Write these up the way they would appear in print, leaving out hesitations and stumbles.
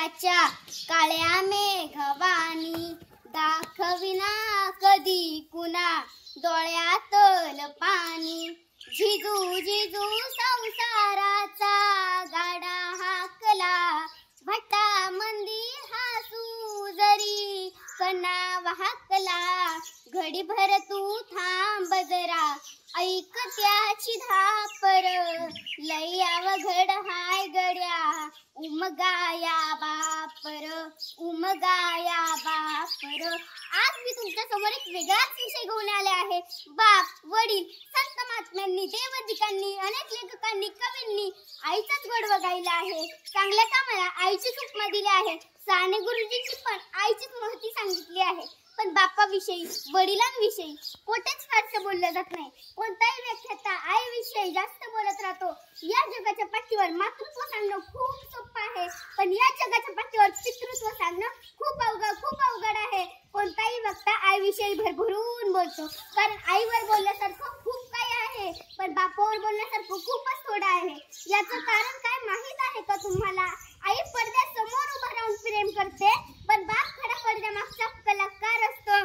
वादळाच्या काळ्या मेघवाणी दाखविना कधी कुणा डोळ्यातल पाणी झिजू झिजू संसाराचा गाडा हाकला भटा मंदी हासू जरी कणा वाहकला घडीभर तू थांब जरा ऐक त्याची धापर लय अवघड हाय गड्या उमगाया बापर उमगाया बापर। आज मी तुमच्या समोर एक वेगळाच विषय घेऊन आले आहे। बाप वडील संत महात्म्यांनी देवदिकांनी अनेक लेखकांनी कवींनी आईचाच गोडवा गायला आहे। चांगल्या कामाला आईचीच उपमा दिली आहे। साने गुरुजींनी पण आईचीच महती सांगितली आहे। पण बापाविषयी वडिलांविषयी कोठेच फारसं बोललं जात नाही। कोणताही व्याख्याता आईविषयी जास्त बोलत राहतो। या जगाच्या पाठीवर मातृत्व सांगणं खूप सोपं आहे, पण या जगाच्या पाठीवर पितृत्व सांगणं खूप अवघड आहे। कोणताही वक्ता आईविषयी भरभरून बोलतो, कारण आईवर बोलण्यासारखं खूप काही आहे, पण बापावर बोलण्यासारखं खूपच थोडं आहे। याचं कारण काय माहित आहे का तुम्हाला? आई पडद्यासमोर उभं राहून प्रेम करते, पण बाप खरा पडद्यामागचा कलाकार असतो।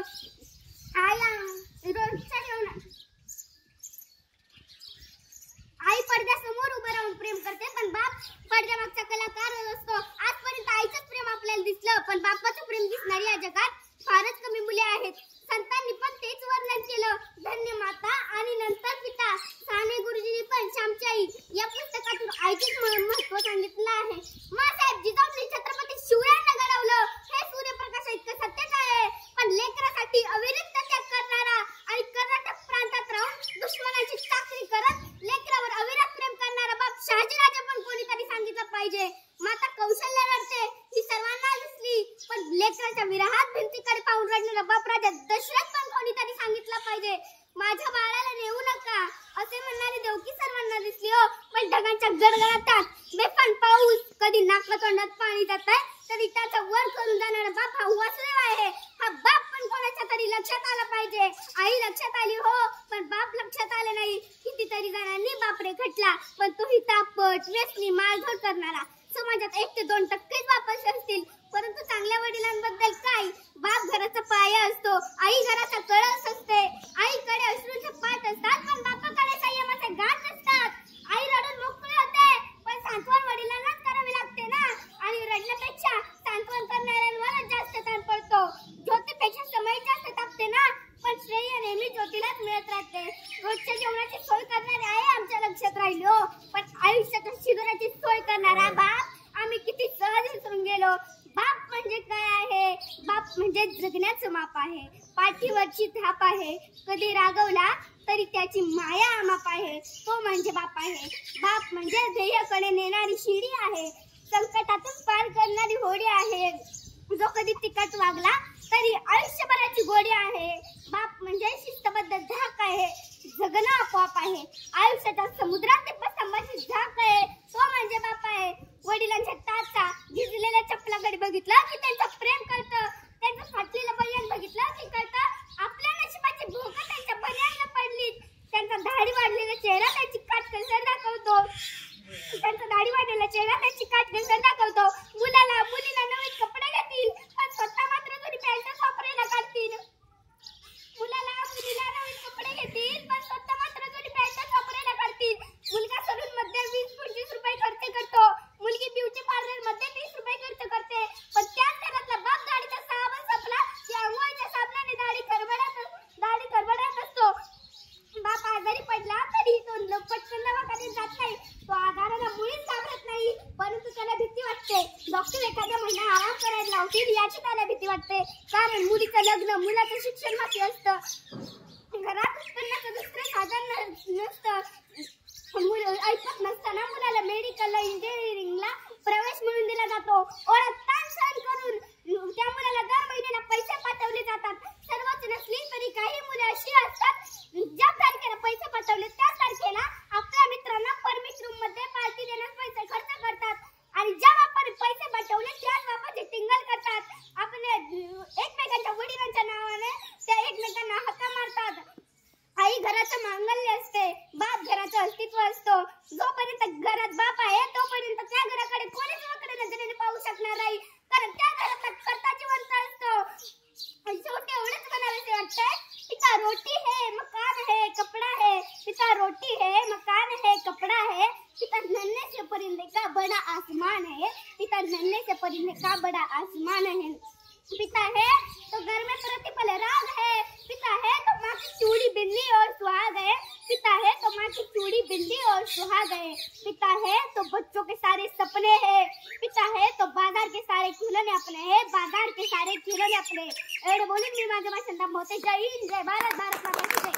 आई पडद्यासमोर उभं राहून प्रेम करते, पण बाप पडद्यामागचा कलाकार असतो। आजपर्यंत आईचंच प्रेम आपल्याला दिसलं, पण बापाचं प्रेम दिसणारी या जगात फारच कमी मुले आहेत। संतांनी पण तेच वर्णन केलं, धन्य माता आणि नंतर पिता। साने गुरुजींनी पण श्यामची आई या पुस्तकातून आईचेच महत्त्व सांगितलं आहे। माँसाहेब जिजाऊंनी छत्रपती शिवरायांना घडवलं हे सूर्यप्रकाश इतकं सत्यच आहे, पण लेकरासाठी अविरत त्याग करणारा आणि कर्नाटक प्रांतात राहून दुश्मनाची चाकरी करत लेकरावर अविरत प्रेम करणारा बाप शहाजीराजे पण कोणीतरी सांगितलं पाहिजे। माता कौशल्या रडते ही सर्वांना दिसली, पण लेकराच्या विरहात भिंतीकडे पाहून रडणारा बाप राजा दशरथ पण कोणीतरी सांगितलं पाहिजे। माझ्या बाळाला नेऊ नका असे म्हणणारी देवकी सर्वांना दिसली हो, पण ढगांच्या गडगडाटात बेफान पाऊस कधी नाकातोंडात पाणी जातंय तरी त्याचा वर करून जाणारा बाप हा वासुदेव आहे। हा बाप पण कोणाच्या तरी लक्षात आला पाहिजे। आई लक्षात आली हो, पण बाप लक्षात आले नाही। कितीतरी जणांनी बाप रेखाटला, पण तोही तापट व्यसनी मारझोड करणारा। समाजात 1 ते 2% बाप असे असतील, परंतु चांगल्या वडिलांबद्दल काय? बाप घराचा पाया असतो, आई घराचा कळस असते। आईकडे अश्रूंचे पाठ असतात, पण बापाकडे संयमाचे गाठ नसतात। आई रडून मोकळी होते, पण सांत्वन वडिलांनाच करावी लागते ना, आणि रडण्यापेक्षा सांत्वन करणाऱ्यांवरच जास्त ताण पडतो। ज्योतीपेक्षा समय जास्त तापते ना, पण श्रेय नेहमी ज्योतीलाच मिळत राहते। रोजच्या जेवणाची सोय करणारी आई आमच्या लक्षात राहिली हो, पण आयुष्याच्या शिबिराची सोय करणारा बाप आम्ही किती सहज विसरून गेलो। बाप म्हणजे काय आहे? बाप म्हणजे जगण्याचं माप आहे, पाठीवरची थाप आहे। कधी रागवला तरी त्याची माया अमाप आहे, तो म्हणजे बाप आहे। बाप म्हणजे ध्येयाकडे नेणारी शिडी आहे, संकटातून पार करणारी होडी आहे। जो कधी तिखट वागला तरी आयुष्यभराची गोडी आहे। बाप म्हणजे शिस्तबद्ध धाक आहे, जगणं आपोआप आहे। आयुष्याच्या समुद्रात स्तंभाची झाक आहे, तो म्हणजे बाप आहे। वडिलांच्या टाचा भिजलेल्या चपलाकडे बघितलं की त्यांचं प्रेम कळतं, त्यांचं फाटलेलं बनियान बघितलं की कळतं आपल्या नशिबाची भोग त्यांच्या बनियानला पडली। त्यांचा दाढी वाढलेला चेहरा त्यांची काटकसर दाखवतो, मुलाला मुलीला नवीन कपडे घेतील, पण स्वतः मात्र जुनी पॅन्ट वापरायला काढतील। मुलाला मुलीला नवीन कपडे घेतील, पण स्वतः मात्र जुनी पॅन्ट वापरायला काढतील। मुलगा सलून मध्ये 20-25 रुपये खर्च करतो, मुलगी ब्युटी पार्लर मध्ये 20 रुपये खर्च करते, पण त्याच घरातला बाप दाढीचा साबण संपला की अंघोळीच्या साबणाने दाढी खरबडत असतो। बाप आजारी पडला तरी तो पटकन दवाखान्यात जात नाही, तो आजाराला मुळीच घाबरत नाही, परंतु त्याला भीती वाटते। डॉक्टर एखाद्या महिना आराम करायला लावतील याची त्याला भीती वाटते, कारण मुलीचं लग्न मुलाचं शिक्षण बाकी असतं। घरात उत्पन्नाचं दुसरं साधन नसतं, ऐकत नसताना मुलाला मेडिकलला इंजिनिअरिंगला प्रवेश मिळवून दिला जातो। ओढत ताण सहन करून त्या मुलाला दर महिन्याला पैसे पाठवले जातात। सर्वच नसली तरी काही मुलं अशी असतात ज्या तारखेला पैसे पाठवले त्याच तारखेला आपल्या मित्रांना परमिट रूम मध्ये पार्टी देण्यास पैसे खर्च करतात, आणि ज्या बापाने पैसे पाठवले त्याच बापाची टिंगल करतात। आपण एकमेकांच्या वडिलांच्या नावाने त्या एकमेकांना हाका मारतात। आई घराचं मांगल्य असते, बाप घराचं अस्तित्व असतो। जोपर्यंत घरात बाप आहे तोपर्यंत त्या घराकडे कोणीच वाकड्या नजरेने पाहू शकणार नाही। कपड़ा है, पिता रोटी है, मकान है, कपड़ा है, पिता नन्हे से परिंदे का बड़ा आसमान है, पिता नन्हे से परिंदे का बड़ा आसमान है। पिता है तो घर में प्रतिपल राग है, पिता है तो माँ की चूड़ी बिंदी और सुहाग है, पिता है तो माँ की चूड़ी बिंदी और सुहाग है, पिता है तो बच्चों के सारे सपने हैं, पिता है तो बाजार के सारे खिलौने अपने हैं, बाजार के सारे खिलौने अपने। एवढे बोलून मी माझ्या भाषण थांबवते. जय हिंद, जय भारत, भारत माता की जय.